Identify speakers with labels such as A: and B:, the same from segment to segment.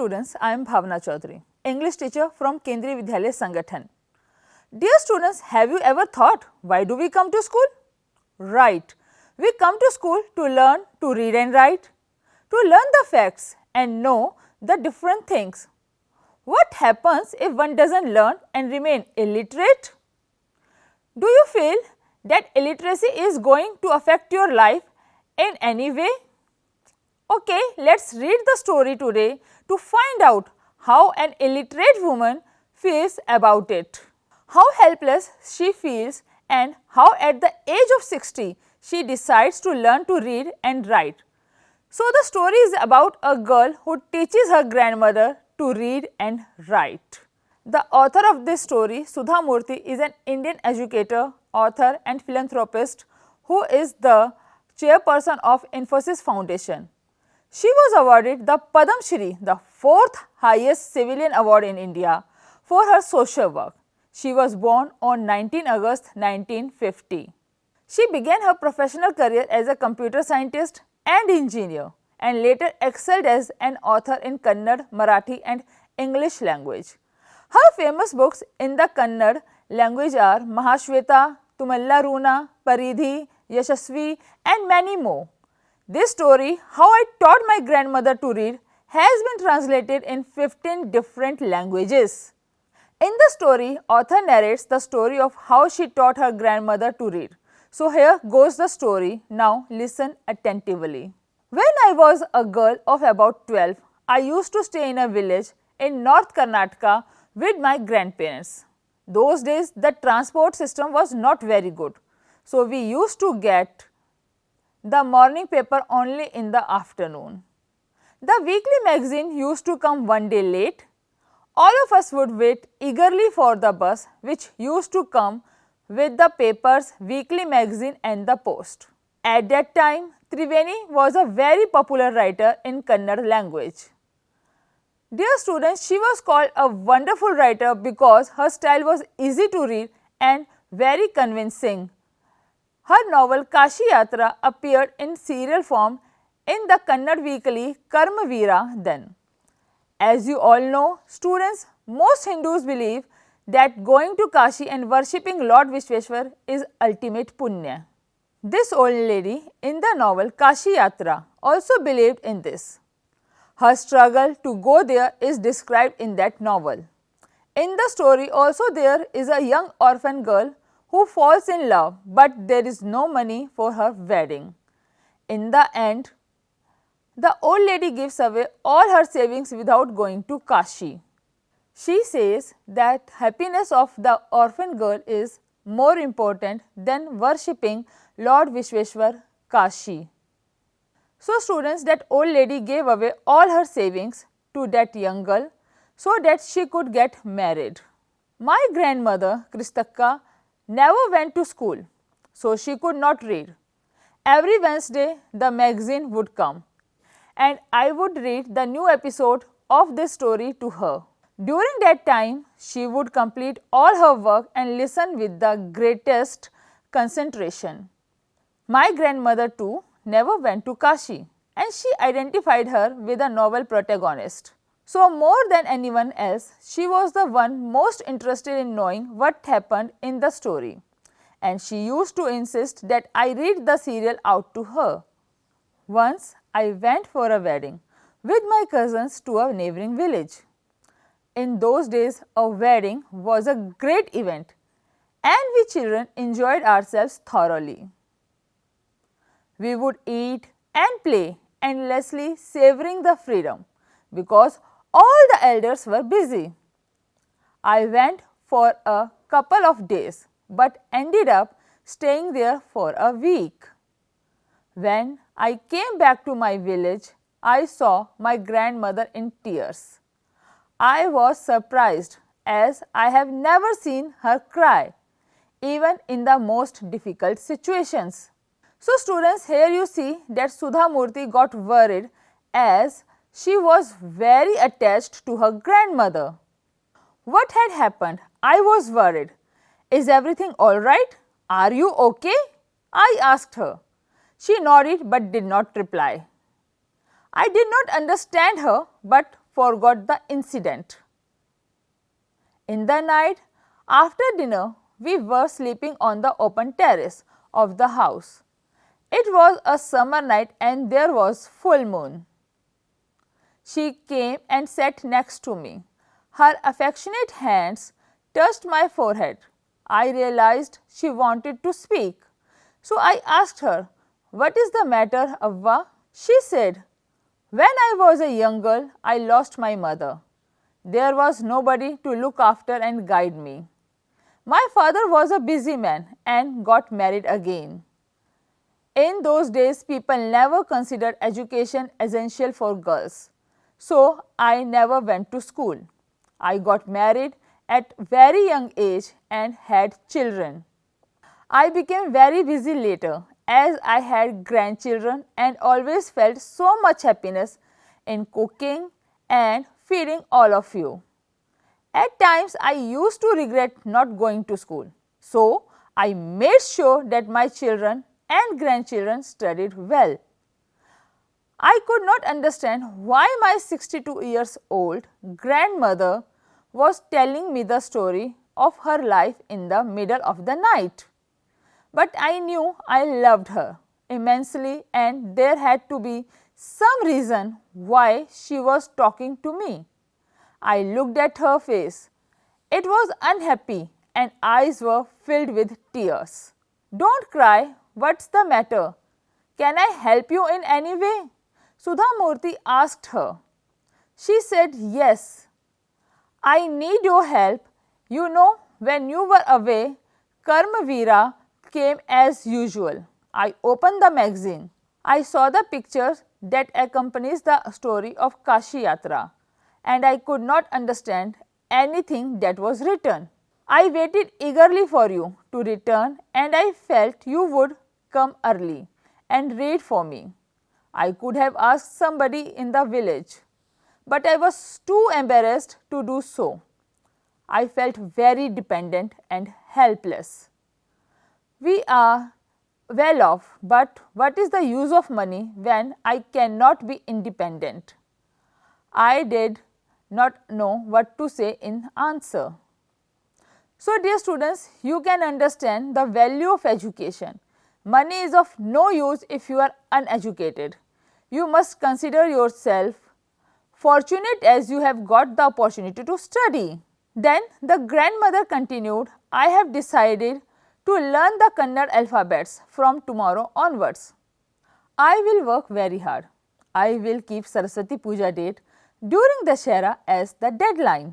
A: students, I am Bhavna Chaudhary, English teacher from Kendriya Vidyalaya Sangathan. Dear students, have you ever thought, why do we come to school? Right, we come to school to learn to read and write, to learn the facts and know the different things. What happens if one doesn't learn and remain illiterate? Do you feel that illiteracy is going to affect your life in any way? Okay, let's read the story today to find out how an illiterate woman feels about it, how helpless she feels and how at the age of 60 she decides to learn to read and write. So, the story is about a girl who teaches her grandmother to read and write. The author of this story, Sudha Murthy, is an Indian educator, author and philanthropist who is the chairperson of Infosys Foundation. She was awarded the Padam Shri, the fourth highest civilian award in India, for her social work. She was born on 19 August 1950. She began her professional career as a computer scientist and engineer and later excelled as an author in Kannada, Marathi and English language. Her famous books in the Kannada language are Mahashweta, Tumalla Runa, Paridhi, Yashasvi and many more. This story, How I Taught My Grandmother to Read, has been translated in 15 different languages. In the story, author narrates the story of how she taught her grandmother to read. So here goes the story. Now listen attentively. When I was a girl of about 12, I used to stay in a village in North Karnataka with my grandparents. Those days the transport system was not very good. So we used to get the morning paper only in the afternoon. The weekly magazine used to come one day late. All of us would wait eagerly for the bus which used to come with the papers, weekly magazine and the post. At that time, Triveni was a very popular writer in Kannada language. Dear students, she was called a wonderful writer because her style was easy to read and very convincing. Her novel Kashi Yatra appeared in serial form in the Kannada weekly Karmavira then. As you all know, students, most Hindus believe that going to Kashi and worshipping Lord Vishweshwar is ultimate punya. This old lady in the novel Kashi Yatra also believed in this. Her struggle to go there is described in that novel. In the story also there is a young orphan girl who falls in love but there is no money for her wedding. In the end, the old lady gives away all her savings without going to Kashi. She says that happiness of the orphan girl is more important than worshipping Lord Vishweshwar Kashi. So students, that old lady gave away all her savings to that young girl so that she could get married. My grandmother Kristakka never went to school, so she could not read. Every Wednesday the magazine would come and I would read the new episode of this story to her. During that time, she would complete all her work and listen with the greatest concentration. My grandmother too never went to Kashi and she identified her with a novel protagonist. So more than anyone else, she was the one most interested in knowing what happened in the story. And she used to insist that I read the serial out to her. Once I went for a wedding with my cousins to a neighboring village. In those days, a wedding was a great event and we children enjoyed ourselves thoroughly. We would eat and play endlessly, savoring the freedom because all the elders were busy. I went for a couple of days but ended up staying there for a week. When I came back to my village, I saw my grandmother in tears. I was surprised as I have never seen her cry, even in the most difficult situations. So students, here you see that Sudha Murthy got worried as she was very attached to her grandmother. What had happened? I was worried. Is everything alright? Are you okay? I asked her. She nodded but did not reply. I did not understand her, but forgot the incident. In the night, after dinner, we were sleeping on the open terrace of the house. It was a summer night and there was full moon. She came and sat next to me. Her affectionate hands touched my forehead. I realized she wanted to speak. So I asked her, "What is the matter, Avva?" She said, "When I was a young girl, I lost my mother. There was nobody to look after and guide me. My father was a busy man and got married again. In those days, people never considered education essential for girls. So I never went to school. I got married at very young age and had children. I became very busy later as I had grandchildren and always felt so much happiness in cooking and feeding all of you. At times I used to regret not going to school. So I made sure that my children and grandchildren studied well. I could not understand why my 62 years old grandmother was telling me the story of her life in the middle of the night. But I knew I loved her immensely and there had to be some reason why she was talking to me. I looked at her face. It was unhappy and eyes were filled with tears. "Don't cry. What's the matter? Can I help you in any way?" Sudha Murthy asked her. She said, "Yes, I need your help. You know, when you were away, Karmavira came as usual. I opened the magazine. I saw the pictures that accompanies the story of Kashi Yatra and I could not understand anything that was written. I waited eagerly for you to return and I felt you would come early and read for me. I could have asked somebody in the village, but I was too embarrassed to do so. I felt very dependent and helpless. We are well off, but what is the use of money when I cannot be independent?" I did not know what to say in answer. So, dear students, you can understand the value of education. Money is of no use if you are uneducated. You must consider yourself fortunate as you have got the opportunity to study. Then the grandmother continued, "I have decided to learn the Kannada alphabets from tomorrow onwards. I will work very hard. I will keep Saraswati Puja date during Dashera as the deadline."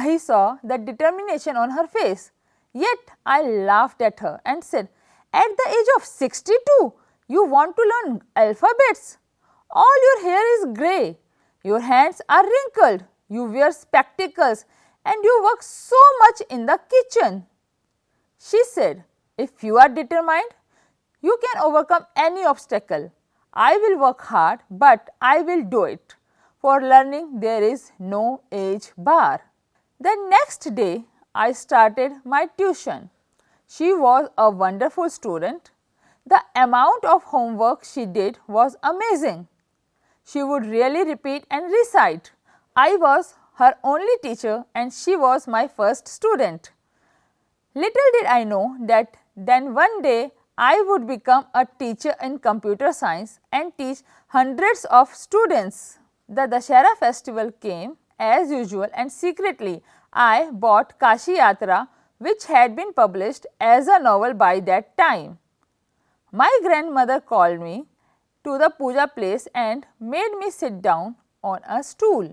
A: I saw the determination on her face, yet I laughed at her and said, "At the age of 62, you want to learn alphabets? All your hair is grey, your hands are wrinkled, you wear spectacles and you work so much in the kitchen." She said, "If you are determined, you can overcome any obstacle. I will work hard, but I will do it. For learning, there is no age bar." The next day, I started my tuition. She was a wonderful student. The amount of homework she did was amazing. She would really repeat and recite. I was her only teacher and she was my first student. Little did I know that then one day I would become a teacher in computer science and teach hundreds of students. The Dashera festival came as usual and secretly I bought Kashi Yatra, which had been published as a novel by that time. My grandmother called me to the puja place and made me sit down on a stool.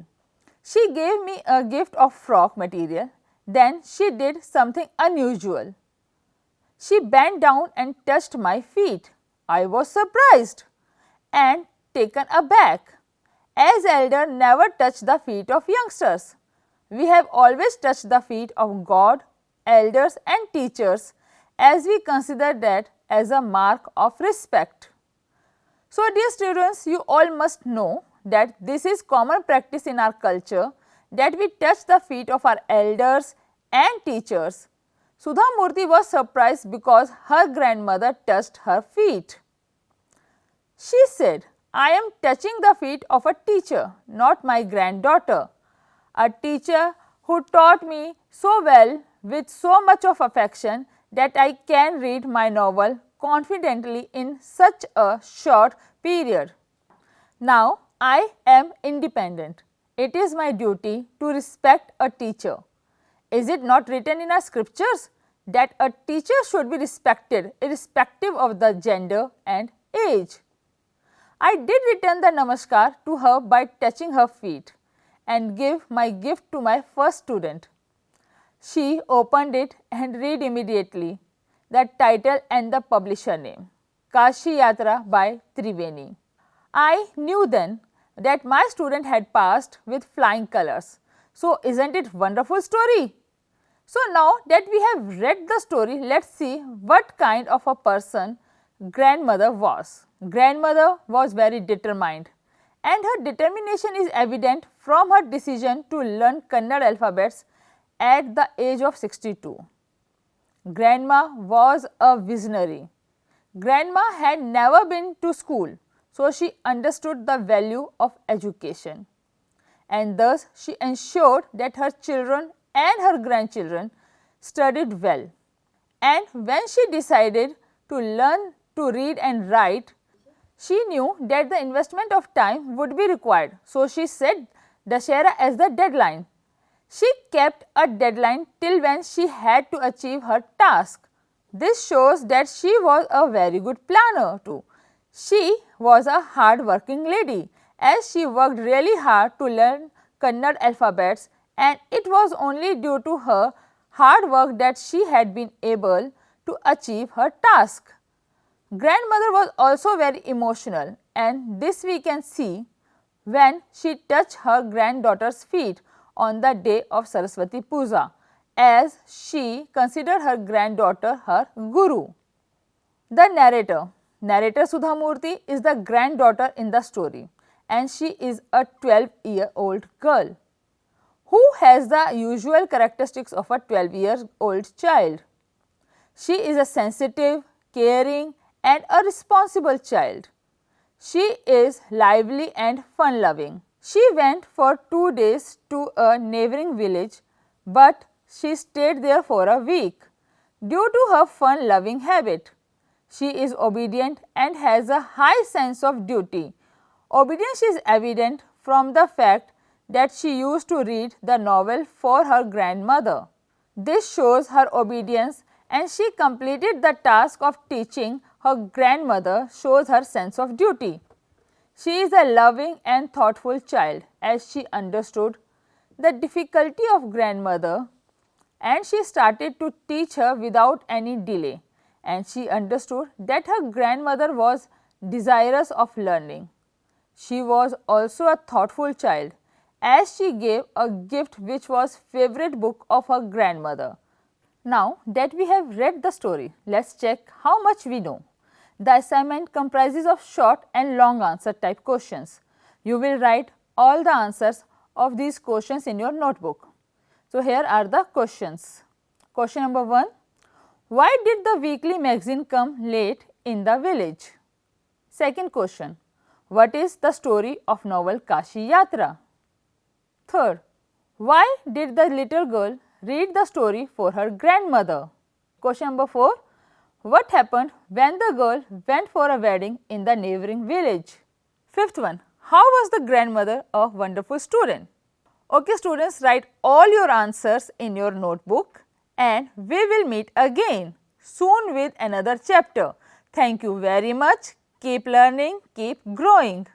A: She gave me a gift of frock material. Then she did something unusual. She bent down and touched my feet. I was surprised and taken aback, as elder never touch the feet of youngsters. We have always touched the feet of God, elders and teachers as we consider that as a mark of respect. So, dear students, you all must know that this is common practice in our culture, that we touch the feet of our elders and teachers. Sudha Murthy was surprised because her grandmother touched her feet. She said, I am touching the feet of a teacher, not my granddaughter. A teacher who taught me so well with so much of affection that I can read my novel confidently in such a short period. Now I am independent. It is my duty to respect a teacher. Is it not written in our scriptures that a teacher should be respected irrespective of the gender and age? I did return the namaskar to her by touching her feet and give my gift to my first student. She opened it and read immediately the title and the publisher name, Kashi Yatra by Triveni. I knew then that my student had passed with flying colors. So, isn't it wonderful story? So, now that we have read the story, let us see what kind of a person grandmother was. Grandmother was very determined, and her determination is evident from her decision to learn Kannada alphabets at the age of 62. Grandma was a visionary. Grandma had never been to school, so she understood the value of education, and thus she ensured that her children and her grandchildren studied well. And when she decided to learn to read and write, she knew that the investment of time would be required, so she set Dussehra as the deadline. She kept a deadline till when she had to achieve her task. This shows that she was a very good planner too. She was a hard working lady, as she worked really hard to learn Kannada alphabets, and it was only due to her hard work that she had been able to achieve her task. Grandmother was also very emotional, and this we can see when she touched her granddaughter's feet on the day of Saraswati Puja, as she considered her granddaughter her guru. The narrator Sudha Murthy is the granddaughter in the story, and she is a 12-year-old girl who has the usual characteristics of a 12-year-old child. She is a sensitive, caring and a responsible child. She is lively and fun-loving. She went for 2 days to a neighboring village, but she stayed there for a week due to her fun-loving habit. She is obedient and has a high sense of duty. Obedience is evident from the fact that she used to read the novel for her grandmother. This shows her obedience, and she completed the task of teaching her grandmother shows her sense of duty. She is a loving and thoughtful child, as she understood the difficulty of grandmother, and she started to teach her without any delay, and she understood that her grandmother was desirous of learning. She was also a thoughtful child, as she gave a gift which was favorite book of her grandmother. Now that we have read the story, let's check how much we know. The assignment comprises of short and long answer type questions. You will write all the answers of these questions in your notebook. So, here are the questions. Question number 1. Why did the weekly magazine come late in the village? Second question. What is the story of novel Kashi Yatra? Third. Why did the little girl read the story for her grandmother? Question number 4. What happened when the girl went for a wedding in the neighboring village? Fifth one. How was the grandmother a wonderful student? Okay students, write all your answers in your notebook, and we will meet again soon with another chapter. Thank you very much. Keep learning, keep growing.